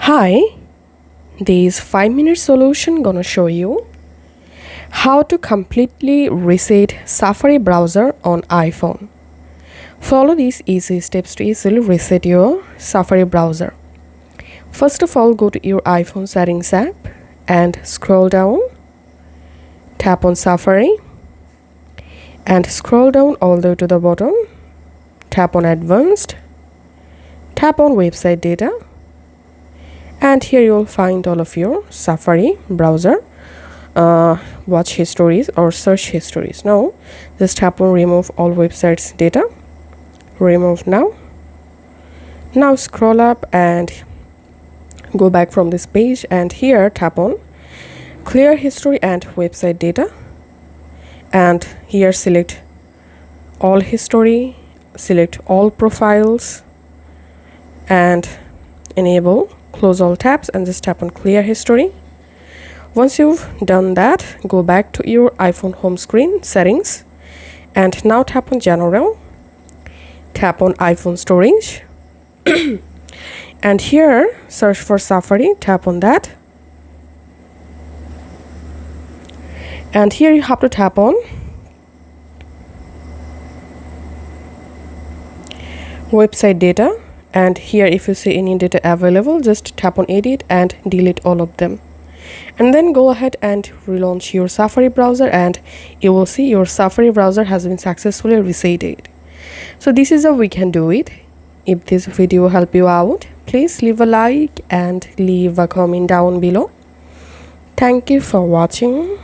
Hi, this 5-minute solution gonna show you how to completely reset Safari browser on iPhone. Follow these easy steps to easily reset your Safari browser. First of all, go to your iPhone settings app and scroll down, tap on Safari and scroll down all the way to the bottom, tap on advanced, tap on website data, and here you will find all of your Safari browser watch histories or search histories. Now just tap on remove all websites data, remove now scroll up and go back from this page, and here tap on clear history and website data, and here select all history, select all profiles and enable close all tabs and just tap on clear history. Once you've done that, go back to your iPhone home screen settings and now tap on general, tap on iPhone storage and here search for Safari, tap on that, and here you have to tap on website data, and here if you see any data available, just tap on edit and delete all of them, and then go ahead and relaunch your Safari browser and you will see your Safari browser has been successfully resetted. So this is how we can do it. If this video helped you out, please leave a like and leave a comment down below. Thank you for watching.